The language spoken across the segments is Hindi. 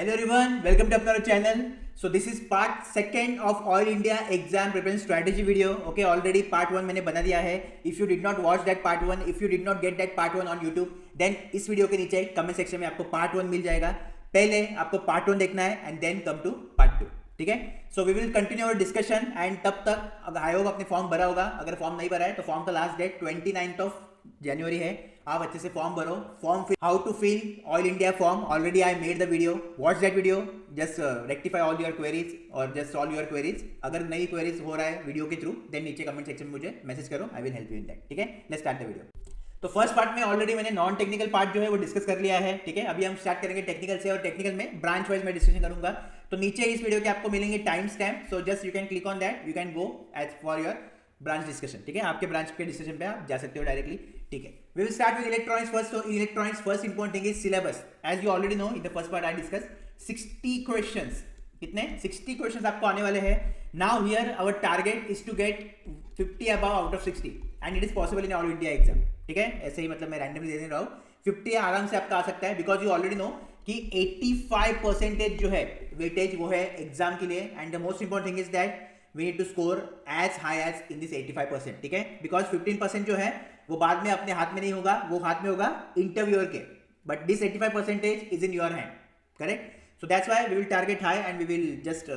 Hello everyone, welcome to our channel. So this is part second of All India Exam Preparation Strategy video. Okay, already part 1 मैंने बना दिया है. If you did not watch that part 1, if you did not get that part 1 on YouTube, then इस वीडियो के नीचे कमेंट सेक्शन में आपको part 1 मिल जाएगा. पहले आपको part 1 देखना है and then come to part 2. ठीक है. So we will continue our discussion and तब तक आई होप आपने फॉर्म भरा होगा. अगर फॉर्म नहीं भरा है तो फॉर्म का last date 29th of January है. आप अच्छे से फॉर्म भरो. Form how to fill all India form, already I made the video, watch that video, just rectify all your queries और जस्ट सॉल्व योर क्वेरीज. अगर नई क्वेरीज हो रहा है वीडियो के थ्रू देन नीचे कमेंट सेक्शन में मुझे मैसेज करो, I will help you in that. ठीक है, लेट्स स्टार्ट द वीडियो. तो फर्स्ट पार्ट में ऑलरेडी मैंने नॉन टेक्निकल पार्ट जो है वो डिस्कस कर लिया है. ठीक है, अभी हम स्टार्ट करेंगे टेक्निकल से और टेक्निकल में ब्रांच वाइज मैं डिस्कशन करूंगा. तो नीचे इस वीडियो के आपको मिलेंगे time stamp, so just you can click on that, you can go as for your branch discussion. ठीक है, आपके ब्रांच के डिस्कशन पे आप जा सकते हो डायरेक्टली. ठीक है, we will start with electronics first. So electronics first important thing is syllabus. As you already know in the first part I discuss 60 questions. कितने 60 क्वेश्चंस आपको आने वाले हैं. Now here our target is to get 50 above out of 60 and it is possible in all India exam. ठीक है, ऐसे ही मतलब मैं रैंडमली दे नहीं रहा हूं. 50 आराम से आपका आ सकता है बिकॉज यू ऑलरेडी नो कि 85% जो है वेटेज वो है एग्जाम के लिए. And the most important thing is that we need to score as high as in this 85%. ठीक है, because 15% जो है वो बाद में अपने हाथ में नहीं होगा, वो हाथ में होगा इंटरव्यूअर के. But this 85% is in your hand. Correct? So that's why we will target high and we will just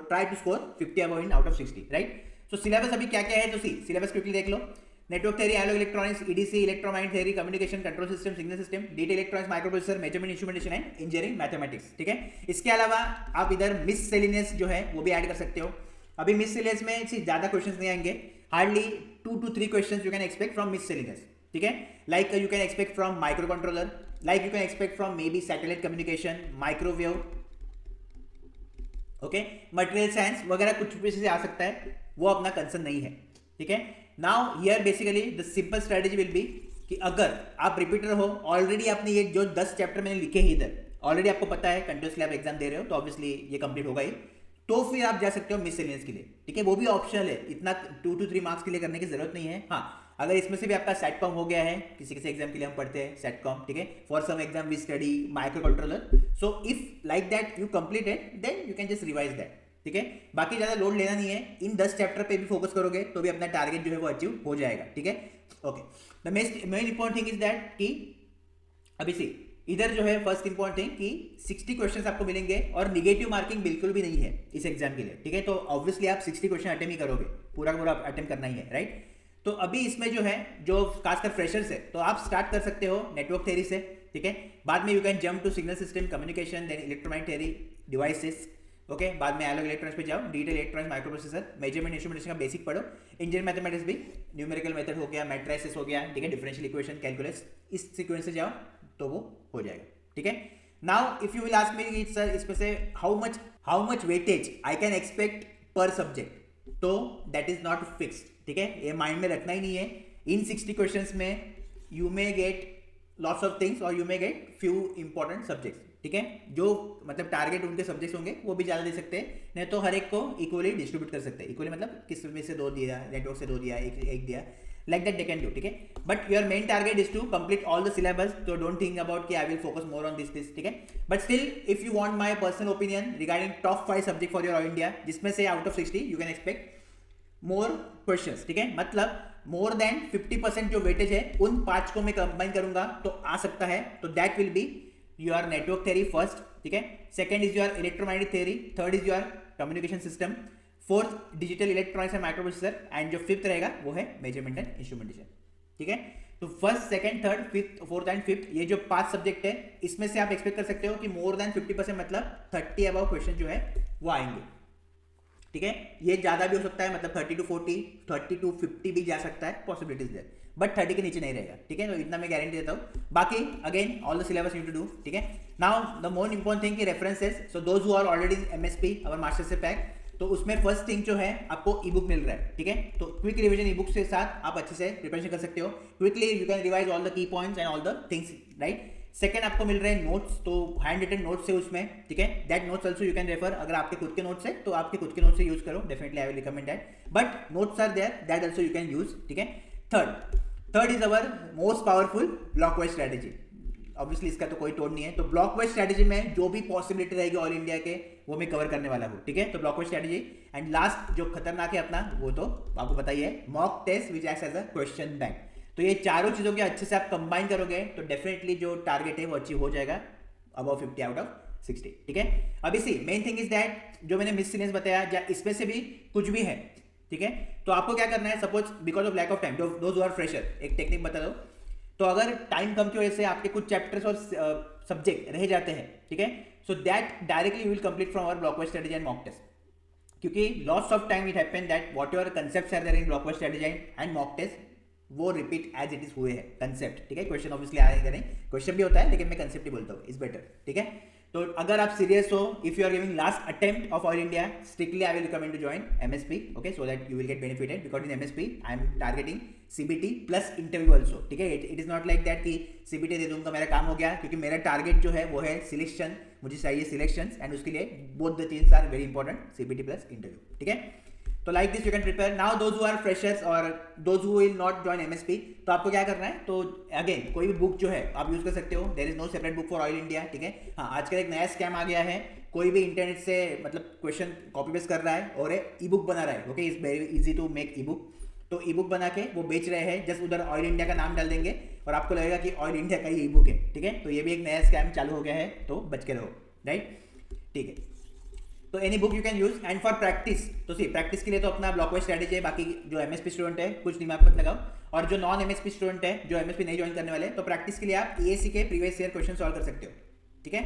try to score 50 above in out of 60. Right? So syllabus अभी क्या क्या है तो सी syllabus क्विकली देख लो. Network theory, analog electronics, EDC, electromagnetic theory, communication, control system, signal system, digital electronics, microprocessor, measurement instrumentation and engineering mathematics. ठीक है, इसके अलावा आप इधर मिससेलेनियस जो है वो भी ऐड कर सकते हो. अभी मिससेलेनियस में ज्यादा क्वेश्चंस नहीं आएंगे, hardly 2 to 3 questions you can expect from miscellaneous. ठीक है, like you can expect from microcontroller, like you can expect from maybe satellite communication, microwave, okay, material science वगैरह कुछ भी से आ सकता है, वो अपना कंसर्न नहीं है. ठीक है, now here basically the simple strategy will be कि अगर आप रिपीटर हो, ऑलरेडी आपने ये जो 10 चैप्टर मैंने लिखे हैं इधर, ऑलरेडी आपको पता है कंटिन्यूअसली आप एग्जाम दे रहे हो तो ऑब्वियसली ये कंप्लीट होगा ही, तो फिर आप जा सकते हो मिससेलेनियस के लिए. ठीक है, वो भी ऑप्शनल है, इतना 2 to 3 मार्क्स के लिए करने की जरूरत नहीं है. हाँ, अगर इसमें से भी आपका सेटकॉम हो गया है, किसी किसी एग्जाम के लिए हम पढ़ते हैं सेटकॉम. ठीक है, for some exam we study micro controller, so if like that you complete it then you can just revise that. ठीक है, बाकी ज्यादा लोड लेना नहीं है, इन 10 चैप्टर पे भी फोकस करोगे तो भी अपना टारगेट जो है वो अचीव हो जाएगा. ठीक है, okay. The main important thing is that कि अभी सी इधर जो है फर्स्ट इंपॉर्टेंट थिंग कि 60 क्वेश्चंस आपको मिलेंगे और निगेटिव मार्किंग बिल्कुल भी नहीं है इस एग्जाम के लिए. ठीक है, तो ऑब्वियसली आप 60 क्वेश्चन अटेम्प्ट ही करोगे, पूरा का पूरा अटेम्प्ट करना ही है. राइट, तो अभी इसमें जो है जो खासकर फ्रेशर्स है तो आप स्टार्ट कर सकते हो नेटवर्क थ्योरी से. ठीक है, बाद में you can jump to signal system, communication, then electromagnetic theory, devices. Okay, बाद में एनालॉग इलेक्ट्रॉनिक्स पे जाओ, digital electronics, microprocessor, measurement instrumentation का बेसिक पढ़ो, इंजीनियरिंग मैथमेटिक्स भी, न्यूमेरिकल मेथड हो गया, मैट्रिसेस हो गया. ठीक है, डिफरेंशियल इक्वेशन, कैलकुलस, इस सीक्वेंस से जाओ तो वो हो जाएगा. ठीक है, now if you will ask me sir इसमें से how much weightage I can expect per subject, तो दैट इज नॉट फिक्स्ड. ठीक है, ये माइंड में रखना ही नहीं है. इन 60 क्वेश्चंस में you may get lots of things और you may get few important subjects. ठीक है, जो मतलब टारगेट उनके सब्जेक्ट्स होंगे वो भी ज़्यादा दे सकते हैं, नहीं तो हर एक को इक्वली डिस्ट्रीब्यूट कर सकते हैं. इक्वली मतलब किस में से 2 दिया, नेटवर्क से 2 दिया, एक दिया, like that they can do. ठीक है, but your main target is to complete all the syllabus, so don't think about कि I will focus more on this. ठीक है, but still if you want my personal opinion regarding top 5 subject for your all India, जिसमें से out of 60 you can expect more questions. ठीक है, मतलब more than 50% जो वेटेज है उन 5 को मैं कंबाइन करूंगा तो आ सकता है. तो that will be your network theory first. ठीक है, second is your electromagnetic theory, third is your communication system, fourth digital electronics and microprocessor, and जो फिफ्थ रहेगा वो है मेजरमेंट एंड इंस्ट्रूमेंटेशन. ठीक है, तो first, second, third, fifth, fourth and fifth, ये जो 5 सब्जेक्ट है इसमें से आप एक्सपेक्ट कर सकते हो कि मोर देन 50% मतलब 30 अबव क्वेश्चन जो है वो आएंगे. ठीक है, ये ज्यादा भी हो सकता है, मतलब 30 to 40, 30 to 50 भी जा सकता है, पॉसिबिलिटीज देयर, बट 30 के नीचे नहीं रहेगा. ठीक है, तो इतना मैं गारंटी देता हूँ. बाकी again all the syllabus you to do. ठीक है, now the most important thing की references. So those who are already MSP और मास्टर से पैक, तो उसमें फर्स्ट थिंग जो है आपको ई बुक मिल रहा है. ठीक है, तो क्विक रिवीजन ई बुक के साथ आप अच्छे से प्रिपरेशन कर सकते हो. Quickly you can revise all the key points and all the things. Right, second आपको मिल रहे हैं नोट्स, तो हैंड रिटन नोट्स है उसमें. ठीक है, that notes also you can refer. अगर आपके खुद के नोट्स है तो आपके खुद के नोट्स से यूज करो, definitely I will recommend that, but notes are there, that also you can use. ठीक है, third is our most powerful block wise strategy. Obviously इसका तो कोई तोड़ नहीं है। तो ब्लॉक वाइज स्ट्रेटेजी में जो भी पॉसिबिलिटी रहेगी ऑल इंडिया के वो मैं कवर करने वाला हूँ, ठीक है। तो block wise strategy and last जो खतरनाक है अपना वो तो आपको पता ही है, mock test which acts as a question bank. तो ये चारों चीज़ों के अच्छे से आप कंबाइन करोगे तो डेफिनेटली जो टारगेट है वो अचीव हो जाएगा अबाउ 50 आउट ऑफ 60, ठीक है। अभी सी मेन थिंग इज दैट जो मैंने मिसलेनियस बताया या इसमें से भी कुछ भी है, ठीक है। तो आपको क्या करना है, suppose because of lack of time, those who are fresher, एक टेक्निक बता दो। तो अगर टाइम कम की वजह से आपके कुछ चैप्टर्स और सब्जेक्ट रह जाते हैं, ठीक है, so that directly you will complete from our block wise strategy and mock test, क्योंकि lots of time it happen that what your concepts are there in block wise strategy and mock test वो रिपीट एज इट इज हुए हैं कंसेप्ट, ठीक है। क्वेश्चन ऑब्वियसली आएगा नहीं, क्वेश्चन भी होता है लेकिन मैं कंसेप्ट ही बोलता हूँ, इज बेटर, ठीक है। तो अगर आप सीरियस हो, if you are giving last attempt of all India, strictly I will recommend to join MSP, okay, so that you will get benefited because in MSP I am targeting CBT plus interview also, ठीक है। It is not like that कि सीबीटी दे दूंगा मेरा काम हो गया, क्योंकि मेरा टारगेट जो है वो है सिलेक्शन, मुझे चाहिए सिलेक्शन एंड उसके लिए both the things are very important, CBT plus interview, ठीक है। तो like this you can prepare now those who are freshers और those who will not join MSP. तो आपको क्या करना है, तो अगेन कोई भी बुक जो है आप यूज कर सकते हो, there is no separate book for all India, ठीक है। हाँ, आजकल एक नया स्कैम आ गया है, कोई भी इंटरनेट से मतलब क्वेश्चन कॉपी पेस्ट कर रहा है और ई बुक बना रहा है, okay, it's very easy to make e book. तो ई बुक बना के वो बेच रहे हैं, जस्ट उधर ऑयल इंडिया का नाम डाल देंगे और आपको लगेगा कि ऑयल इंडिया का ही ई बुक है, ठीक है। तो ये भी एक नया स्कैम चालू हो गया है, तो बच के रहो, राइट, ठीक है। तो any book you can use and for practice, तो सी प्रैक्टिस के लिए तो अपना ब्लॉक वाइज स्ट्रेटेजी है, बाकी जो एमएसपी स्टूडेंट है कुछ दिमाग मत लगाओ, और जो नॉन एमएसपी स्टूडेंट है जो एमएसपी नहीं ज्वाइन करने वाले, तो प्रैक्टिस के लिए आप एएससी के प्रीवियस ईयर क्वेश्चन सॉल्व कर सकते हो, ठीक है।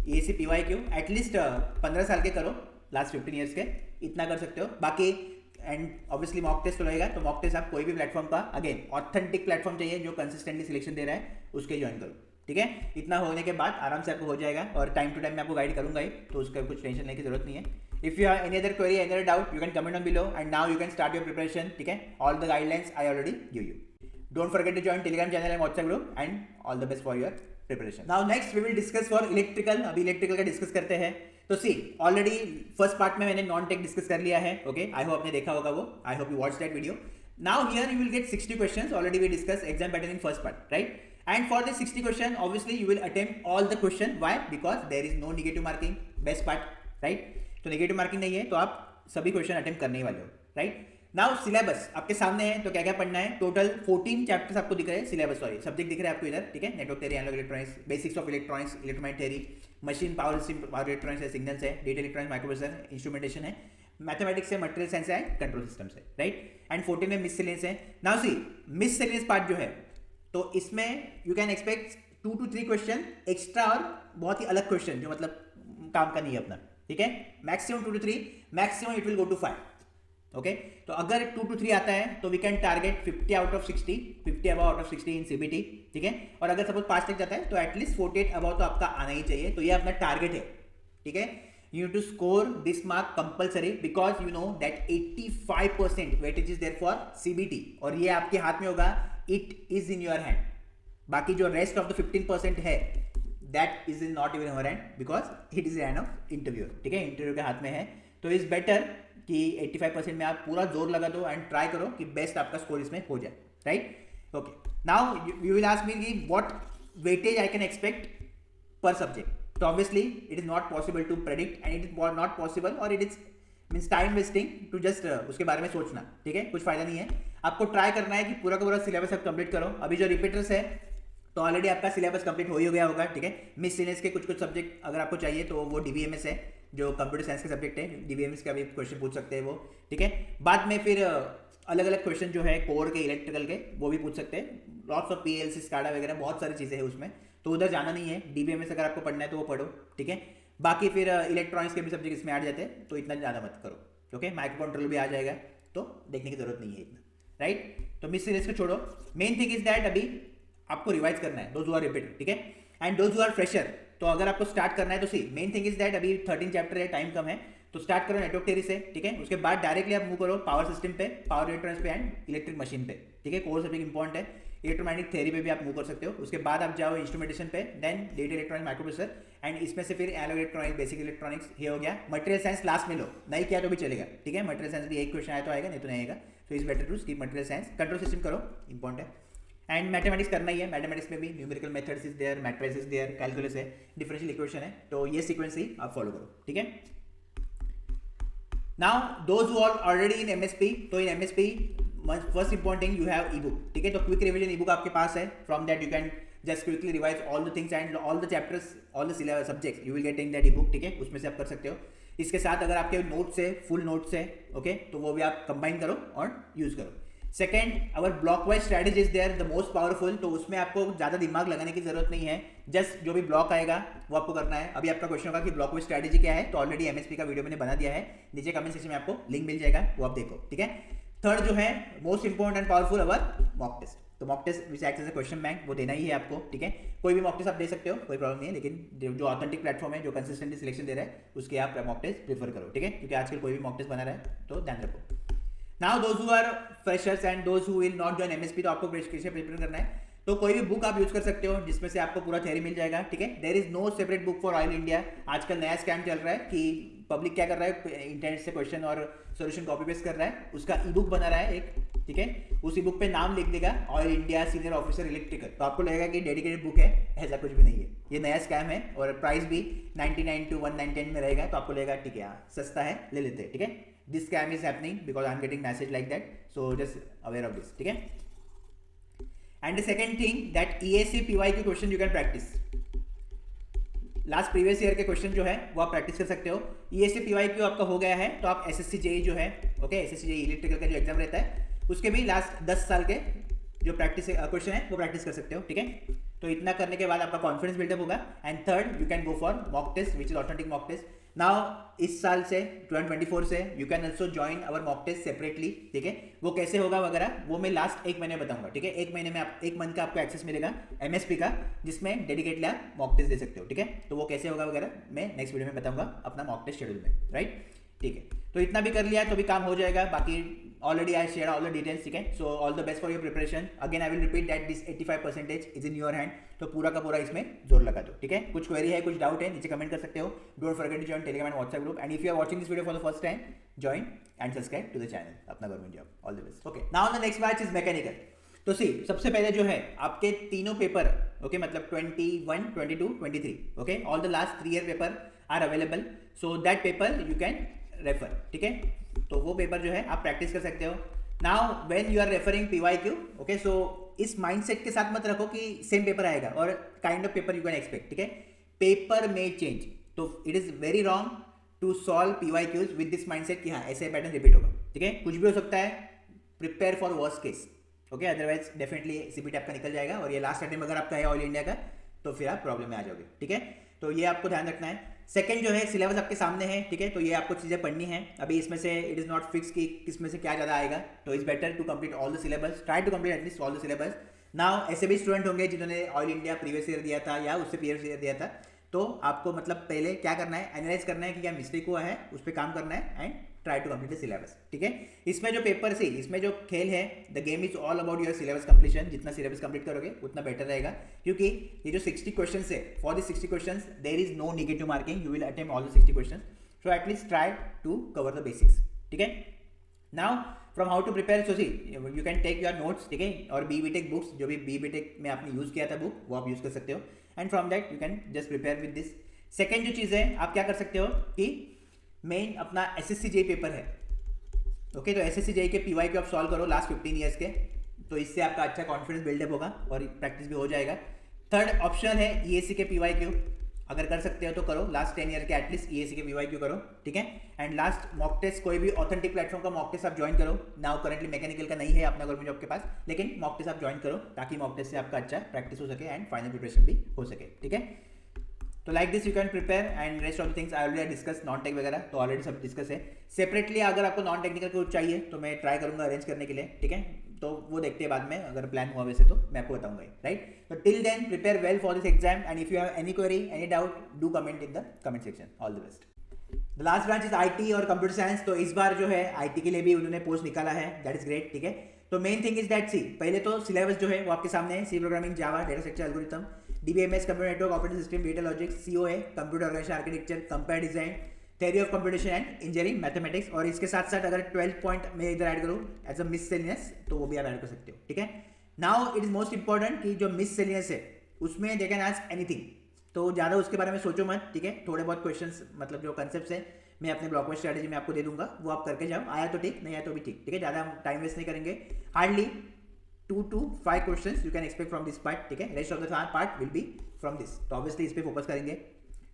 एएससी पीवाईक्यू एटलीस्ट 15 साल के करो, लास्ट 15 ईयर्स के, इतना कर सकते हो। बाकी एंड ऑब्वियसली मॉक टेस्ट लगेगा, तो मॉक टेस्ट आप कोई भी प्लेटफॉर्म का, अगेन ऑथेंटिक प्लेटफॉर्म चाहिए जो कंसिस्टेंटली सिलेक्शन दे रहा है, उसके ज्वाइन करो, ठीक है। इतना होने के बाद आराम से आपको हो जाएगा, और टाइम टू टाइम मैं आपको गाइड करूंगा ही, तो उसका कुछ टेंशन लेने की जरूरत नहीं है। If you have any other query, any other doubt, you can comment on below and now you can start your preparation, ठीक है। All the guidelines I already give you. Don't forget to join Telegram channel and WhatsApp group and all the best for your preparation. Now next we will discuss for electrical. अभी इलेक्ट्रिकल का डिस्कस करते हैं। तो सी ऑलरेडी फर्स्ट पार्ट में मैंने नॉन टेक डिस्कस कर लिया है, ओके, आई होप आपने देखा होगा वो, I hope you watch that video. Now here you will get 60 questions, already we discuss exam pattern in first part, right. And for the 60 question, obviously you will attempt all the question. Why? Because there is no negative marking. Best part, right? तो negative marking नहीं है, तो आप सभी क्वेश्चन अटेम्प्ट करने ही वाले हो, राइट। नाउ सिलेबस आपके सामने है, तो क्या क्या पढ़ना है। टोटल 14 चैप्टर्स आपको दिख रहे हैं, सिलेबस सॉरी सब्जेक्ट दिख रहे हैं आपको इधर, ठीक है। Network theory, analog electronics, basics of electronics, electromagnetic theory, machine power system, power electronics है, सिग्नल्स है, डेटा इलेक्ट्रॉनिक्स, माइक्रोप्रोसेसर, इंस्ट्रूमेंटेशन है, मैथमेटिक्स है, मटेरियल साइंस है, कंट्रोल सिस्टम्स है, राइट। एंड 14 में मिससेलेनियस है। नाउ सी मिससेलेनियस पार्ट जो है, तो इसमें you can expect 2 to 3 question extra और बहुत ही अलग क्वेश्चन जो मतलब काम का नहीं है अपना, ठीक है। Maximum 2 to 3, maximum it will go to 5, okay. तो अगर 2 to 3 आता है तो we can target 50 out of 60, 50 above out of 60 in CBT, ठीक है। और अगर सपोज 5 तक जाता है तो एटलीस्ट 48 अबाउ तो आपका आना ही चाहिए। तो ये अपना टारगेट है, ठीक है। You need to score this mark compulsory because you know that 85% weightage is there for CBT, और ये आपके हाथ में होगा, it is in your hand। बाकी जो rest of the 15% है that is not even in your hand because it is in hand of interviewer, ठीक है, इंटरव्यू के हाथ में है। तो इज बेटर कि 85% में आप पूरा जोर लगा दो एंड ट्राई करो कि बेस्ट आपका स्कोर इसमें हो जाए, right. Okay, now you will ask me कि what weightage I can expect per subject. तो obviously it is not possible to predict and it is not possible, और it is means time wasting to just उसके बारे में सोचना, ठीक है, कुछ फायदा नहीं है। आपको ट्राई करना है कि पूरा का पूरा सिलेबस आप कंप्लीट करो। अभी जो रिपीटर्स है तो ऑलरेडी आपका सिलेबस कंप्लीट हो ही गया होगा, ठीक है। मिससेलेनियस के कुछ सब्जेक्ट अगर आपको चाहिए तो वो डीबीएमएस है, जो कंप्यूटर साइंस के सब्जेक्ट है, डीबीएमएस का भी क्वेश्चन पूछ सकते हैं वो, ठीक है। बाद में फिर अलग अलग क्वेश्चन जो है कोर के, इलेक्ट्रिकल के, वो भी पूछ सकते हैं। लॉट्स ऑफ पीएलसी, स्काडा वगैरह बहुत सारी चीज़ें हैं उसमें, तो उधर जाना नहीं है। डीबीएमएस अगर आपको पढ़ना है तो वो पढ़ो, ठीक है। बाकी फिर इलेक्ट्रॉनिक्स के भी सब्जेक्ट इसमें आ जाते हैं, तो इतना ज़्यादा मत करो, ओके। माइक्रो कंट्रोल भी आ जाएगा, तो देखने की जरूरत नहीं है इतना, राइट। तो मिससेलेनियस को छोड़ो। मेन थिंग इज दैट अभी आपको रिवाइज करना है, दोज हु आर रिपीट, ठीक है। And those who are fresher, तो अगर आपको स्टार्ट करना है तो see main thing is that अभी 13 चैप्टर है, टाइम कम है, तो स्टार्ट करो नेटवर्क थ्योरी से, ठीक है। उसके बाद डायरेक्टली आप मूव करो पावर सिस्टम पे, पावर इलेक्ट्रॉनिक्स पे एंड इलेक्ट्रिक मशीन पे, ठीक है। कोर सब्जेक्ट इंपॉर्टेंट है। इलेक्ट्रोमैग्नेटिक थ्योरी पे भी आप मूव कर सकते हो। उसके बाद आप जाओ इंस्ट्रूमेंटेशन पे, then data electronics, microprocessor, and इसमें से फिर एनालॉग इलेक्ट्रॉनिक्स, बेसिक इलेक्ट्रॉनिक्स, ये हो गया। मटेरियल साइंस लास्ट में लो, नहीं किया तो भी चलेगा, ठीक है। मटेरियल साइंस भी एक क्वेश्चन आया तो आएगा, नहीं तो नहीं आएगा, तो is better to skip material science. Control system करो, इंपॉर्टेंट है। एंड मैथमेटिक्स करना ही है, मैथमेटिक्स में भी numerical methods is there, matrices is there, calculus है, डिफरेंशियल इक्वेशन है, तो ये सीक्वेंस ही आप फॉलो करो, ठीक है। Now those who are already in MSP, तो in MSP first important thing you have e book, ठीक है। तो क्विक रिवीजन ई बुक आपके पास है, from that you can just quickly revise all the things and all the chapters, all the subjects you will get in that E book, ठीक है, उसमें से आप कर सकते हो। इसके साथ अगर आपके नोट्स है, फुल नोट्स है, ओके, तो वो भी आप कंबाइन करो और यूज करो। Second, our block wise strategy is there the most powerful, तो उसमें आपको ज़्यादा दिमाग लगाने की जरूरत नहीं है, जस्ट जो भी ब्लॉक आएगा वो आपको करना है। अभी आपका क्वेश्चन होगा कि ब्लॉक वाइज स्ट्रैटेजी क्या है, तो ऑलरेडी एमएसपी का वीडियो मैंने बना दिया है, नीचे कमेंट सेक्शन में आपको लिंक मिल जाएगा, वो आप देखो, ठीक है। थर्ड जो है most important and powerful, our mock test, तो mock test which act as a question bank, वो देना ही है आपको, ठीक है। कोई भी मॉक टेस्ट आप दे सकते हो, कोई प्रॉब्लम नहीं है, लेकिन जो ऑथेंटिक प्लेटफॉर्म है, जो कंसिस्टेंटली सिलेक्शन दे रहा है, उसके आप मॉक टेस्ट प्रीफर करो, ठीक है, क्योंकि आजकल कोई भी मॉक टेस्ट बना रहा है, तो ध्यान रखो। Now those who are freshers and those who will not join MSP, तो आपको कैसे प्रिपेयर करना है, तो कोई भी बुक आप यूज कर सकते हो जिसमें से आपको पूरा थ्योरी मिल जाएगा, ठीक है। There is no separate book for Oil India. आजकल नया स्कैम चल रहा है कि पब्लिक क्या कर रहा है, इंटरनेट से क्वेश्चन और सोल्यूशन कॉपी पेस्ट कर रहा है, उसका ई बुक बना रहा है एक, ठीक है, उस ई बुक पे नाम लिख देगा oil India senior officer electrical, तो आपको लगेगा कि डेडिकेटेड बुक है, ऐसा कुछ भी नहीं है, ये नया स्कैम है और प्राइस भी 99 to 199 में रहेगा, तो आपको लगेगा ठीक है हाँ सस्ता है, ले लेते हैं, ठीक है। This scam is happening because I am getting message like that, so just aware of this, ठीक है। And the second thing that EAC PYQ question you can practice, last previous year के क्वेश्चन जो है वो आप प्रैक्टिस कर सकते हो। EAC PYQ आपका हो गया है, तो आप SSC JEE जो है, ओके, SSC JEE इलेक्ट्रिकल का जो एग्जाम रहता है उसके भी लास्ट 10 साल के जो प्रैक्टिस क्वेश्चन है वो प्रैक्टिस कर सकते हो, ठीक है। तो इतना करने के बाद आपका कॉन्फिडेंस बिल्डअप होगा। And third, you can go for mock test which is authentic mock test. Now इस साल से 2024 से you can also join our mock test separately, ठीक है। वो कैसे होगा वगैरह वो मैं लास्ट एक महीने बताऊंगा, ठीक है। एक महीने में आप 1 मंथ का आपको एक्सेस मिलेगा एमएसपी का, जिसमें डेडिकेटली आप मॉक टेस्ट दे सकते हो, ठीक है। तो वो कैसे होगा वगैरह मैं नेक्स्ट वीडियो में बताऊंगा अपना मॉक टेस्ट शेड्यूल में, राइट, ठीक है। तो इतना भी कर लिया तो भी काम हो जाएगा, बाकी already I share all the details, ठीक है। So all the best for your preparation. Again I will repeat that this 85% is in your hand, तो पूरा का पूरा इसमें जोर लगा दो, ठीक है। कुछ क्वेरी है, कुछ डाउट है, नीचे कमेंट कर सकते हो। Don't forget to join Telegram and WhatsApp group, and if you are watching this video for the first time, join and subscribe to the channel, अपना government job, all the best. Okay, now the next batch is mechanical. तो सी सबसे पहले जो है आपके तीनों पेपर, ओके, मतलब 21, 22, 23, okay, all the last 3 year paper are available, so that paper you can refer, ठीक है। तो वो पेपर जो है आप प्रैक्टिस कर सकते हो। Now when you are referring PYQ, okay, so इस माइंडसेट के साथ मत रखो कि सेम पेपर आएगा और kind of paper you can expect, ठीक है। पेपर में चेंज, तो it is very wrong to solve PYQs with this mindset कि हाँ ऐसे पैटर्न रिपीट होगा, ठीक है। कुछ भी हो सकता है, prepare for worst case, okay, otherwise definitely CPT आपका निकल जाएगा और ये लास्ट अटेम्प्ट अगर आपका है ऑल इंडिया का, तो फिर आप प्रॉब्लम में आ जाओगे, ठीक है। तो ये आपको ध्यान रखना है। सेकंड जो है सिलेबस आपके सामने है, ठीक है, तो ये आपको चीज़ें पढ़नी है। अभी इसमें से इट इज़ नॉट फिक्स कि किस में से क्या ज़्यादा आएगा, तो it's better to complete all the syllabus, try to complete at least all the syllabus. Now ऐसे भी स्टूडेंट होंगे जिन्होंने ऑल इंडिया प्रीवियस ईयर दिया था या उससे प्रीवियस ईयर दिया था, तो आपको मतलब पहले क्या करना है, एनालाइज करना है कि क्या मिस्टेक हुआ है, उस पर काम करना है and try to complete the syllabus, ठीक है। इसमें जो पेपर से, इसमें जो खेल है, the game is all about your syllabus completion. जितना सिलेबस कंप्लीट करोगे उतना बेटर रहेगा, क्योंकि ये जो 60 क्वेश्चंस है, for this 60 questions there is no negative marking, you will attempt all the 60 questions, so at least try to cover the basics, ठीक है। Now from how to prepare, so see you can take your notes, ठीक है, और BBTech बुक्स, जो भी BBTech में आपने यूज़ किया था बुक, वो आप यूज़ कर सकते हो, and from that you can just prepare with this. Second जो चीज़ है, आप क्या कर सकते हो कि मेन अपना SSC JEE पेपर है, ओके, तो SSC JEE के PYQ आप सॉल्व करो लास्ट 15 ईयर्स के, तो इससे आपका अच्छा कॉन्फिडेंस बिल्डअप होगा और प्रैक्टिस भी हो जाएगा। थर्ड ऑप्शन है EAC के PYQ, अगर कर सकते हो तो करो, लास्ट 10 ईयर के एटलीस्ट EAC के PYQ करो, ठीक है। एंड लास्ट मॉक टेस्ट, कोई भी ऑथेंटिक प्लेटफॉर्म का मॉक टेस्ट आप ज्वाइन करो। नाउ करंटली मैकेनिकल का नहीं है अपना गवर्नमेंट जॉब के पास, लेकिन मॉक टेस्ट आप ज्वाइन करो ताकि मॉक टेस्ट से आपका अच्छा प्रैक्टिस हो सके एंड फाइनल प्रिपरेशन भी हो सके, ठीक है। तो like this you can prepare, and rest of things I already discuss, non tech वगैरह तो ऑलरेडी सब डिस्कस है। सेपरेटली अगर आपको नॉन टेक्निकल कुछ चाहिए तो मैं ट्राई करूंगा अरेंज करने के लिए, ठीक है, तो वो देखते हैं बाद में, अगर प्लान हुआ वैसे तो मैं आपको बताऊंगा, राइट। तो till then prepare well for this exam, and if you have any query, any doubt, do comment in the comment section. All the best. The last branch is IT और कंप्यूटर साइंस, तो इस बार जो है IT के लिए भी उन्होंने पोस्ट निकाला है, दैट इज ग्रेट, ठीक है। तो main thing is that, see पहले तो सिलेबस जो है वो आपके सामने है, C programming, Java, data structure, algorithm, DBMS, computer network operating system, data logic, COA, computer organization architecture, compare design, theory of computation and engineering mathematics, और इसके साथ साथ अगर 12 पॉइंट में इधर ऐड करूँ एज अ मिससेलियस, तो वो भी आप ऐड कर सकते हो, ठीक है। Now it is most important कि जो मिससेलियस है उसमें दे कैन आस्क एनीथिंग, तो ज़्यादा उसके बारे में सोचो मत, ठीक है। थोड़े बहुत क्वेश्चंस मतलब जो कंसेप्ट है मैं अपने ब्लॉक वाइज स्ट्रेटेजी में आपको दे दूंगा, वो आप करके जाओ, आया तो ठीक, नहीं आया तो भी ठीक, ठीक है। ज़्यादा टाइम वेस्ट नहीं करेंगे, hardly 2 to 5 questions you can expect from this part, ठीक है। Rest of the part will be from this, तो ऑब्वियसली इस पे फोकस करेंगे।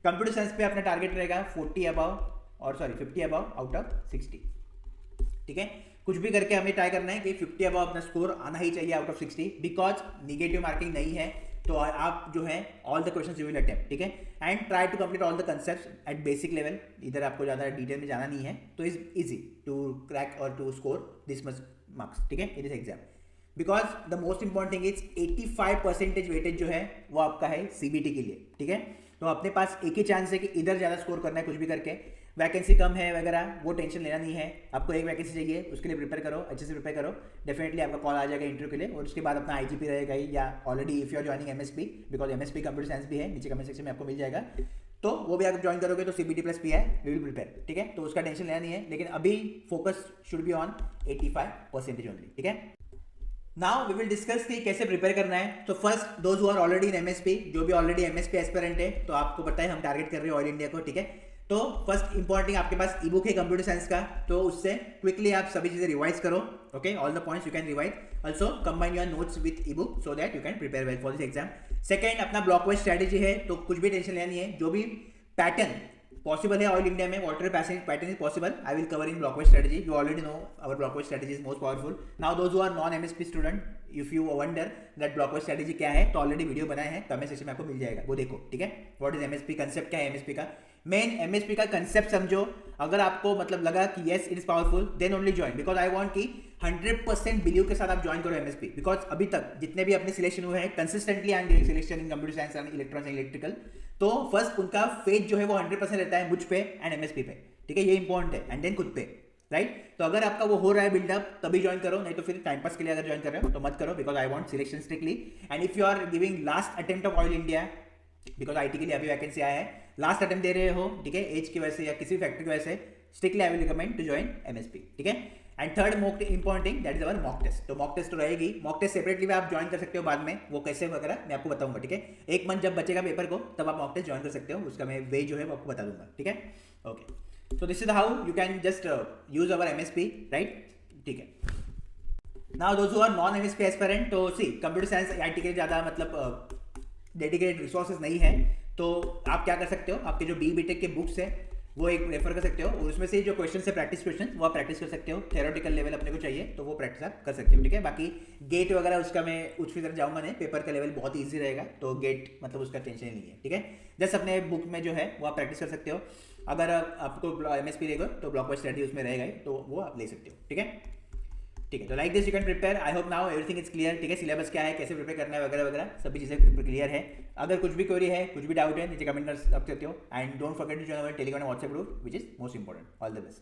कंप्यूटर साइंस पे अपना टारगेट रहेगा 40 अबव और 50 अबव आउट ऑफ 60, ठीक है। कुछ भी करके हमें ट्राई करना है कि 50 अबव अपना स्कोर आना ही चाहिए out of 60, because negative marking नहीं है, तो आप जो है all the questions you will attempt, ठीक है। And try to complete all the concepts at basic level, इधर आपको ज़्यादा डिटेल में जाना नहीं है, तो इज इजी टू क्रैक और to score this much marks, ठीक है, in this exam. Because the most important thing is 85% weightage जो है वो आपका है सीबीटी के लिए, ठीक है। तो अपने पास एक ही चांस है कि इधर ज़्यादा स्कोर करना है कुछ भी करके, वैकेंसी कम है वगैरह वो टेंशन लेना नहीं है, आपको एक वैकेंसी चाहिए उसके लिए प्रिपेयर करो, अच्छे से प्रिपेयर करो, डेफिनेटली आपका कॉल आ जाएगा इंटरव्यू के लिए, और उसके बाद अपना आईजीपी रहेगा ही, या already if you are joining MSP, because MSP computer science भी है, नीचे कमेंट सेक्शन में आपको मिल जाएगा, तो वो भी आप ज्वाइन करोगे तो सीबीटी प्लस पी है, वी विल प्रिपेयर, ठीक है। तो उसका टेंशन लेना नहीं है, लेकिन अभी focus should be on 85% only, ठीक है। नाउ वी विल डिस्कस कि कैसे प्रिपेयर करना है। तो first those who are already in MSP, जो भी ऑलरेडी एमएसपी एस्पिरेंट है, तो आपको पता है हम टारगेट कर रहे हैं ऑल इंडिया को, ठीक है। तो फर्स्ट इंपॉर्टेंट आपके पास ई बुक है कंप्यूटर साइंस का, तो उससे क्विकली आप सभी चीजें रिवाइज करो, okay, all the points you can revise, also combine your notes with E book so that you can prepare well for this exam. Second, अपना ब्लॉक वाइज स्ट्रेटेजी है, तो कुछ भी टेंशन लेनी है, जो भी पैटर्न पॉसिबल है ऑल इंडिया में, water pattern is possible, I will cover in block wise strategy, you already know our block wise strategy is most powerful. Now those who are non MSP student, if you wonder that block wise strategy क्या है, तो ऑलरेडी वीडियो बनाए हैं, कमेंट सेक्शन में आपको मिल जाएगा, वो देखो, ठीक है। व्हाट इज एमएसपी, कंसेप्ट क्या है एमएसपी का, मेन एमएसपी का कंसेप्ट समझो। अगर आपको मतलब लगा कि yes it is powerful, then only join, because I want कि 100% बिलीव के साथ आप ज्वाइन करो एमएसपी, बिकॉज अभी तक जितने भी अपने सिलेक्शन हुए हैं consistently I am selection in computer science and electronics and electrical, तो फर्स्ट उनका फेथ जो है वो 100% रहता है मुझ पे एंड एमएसपी पे, ठीक है, ये इंपॉर्टेंट है, एंड देन खुद पे, राइट। तो अगर आपका वो हो रहा है बिल्डअप तभी ज्वाइन करो, नहीं तो फिर टाइम पास के लिए अगर ज्वाइन कर रहे हो तो मत करो, because I want selection strictly. And if you are giving last attempt of all India, because IT के लिए अभी वैकेंसी आया है, लास्ट अटेम्प्ट दे रहे हो, ठीक है, एज की वजह से या किसी फैक्टर की वजह से, strictly I will recommend to join MSP, ठीक है। And third most important that is our mock test, तो मॉक टेस्ट तो रहेगी, मॉक टेस्ट सेपरेटली भी आप ज्वाइन कर सकते हो बाद में, वो कैसे वगैरह मैं आपको बताऊंगा, ठीक है। एक मंथ जब बचेगा पेपर को तब आप मॉक टेस्ट ज्वाइन कर सकते हो, उसका मैं वे जो है वो आपको बता दूंगा, ठीक है, okay. So this is how you can just use our MSP, right, ठीक है। Now those who are non MSP aspirant, तो सी कंप्यूटर साइंस आईटी के लिए ज़्यादा मतलब डेडिकेटेड रिसोर्सेज नहीं है, तो आप क्या कर सकते हो, आपके जो बीटेक के बुक्स है वो एक रेफर कर सकते हो, और उसमें से जो क्वेश्चन है प्रैक्टिस क्वेश्चन वो आप प्रैक्टिस कर सकते हो, थ्योरेटिकल लेवल अपने को चाहिए तो वो प्रैक्टिस आप कर सकते हो, ठीक है। बाकी गेट वगैरह उसका मैं उसकी तरफ जाऊंगा नहीं, पेपर का लेवल बहुत ईजी रहेगा, तो गेट मतलब उसका टेंशन नहीं है, ठीक है। जस्ट अपने बुक में जो है वो आप प्रैक्टिस कर सकते हो, अगर आपको एमएसपी लेगा तो ब्लॉक वाइज स्ट्रेटेजी उसमें रहेगा ही, तो वो आप ले सकते हो, ठीक है, ठीक है। तो like this you can prepare, I hope now everything is clear, ठीक है। सिलेबस क्या है, कैसे प्रिपेयर करना है वगैरह वगैरह सभी चीज़ें क्लियर है। अगर कुछ भी क्वेरी है, कुछ भी डाउट है, नीचे कमेंट कर सकते हो, and don't forget to join our Telegram WhatsApp group which is most important. All the best.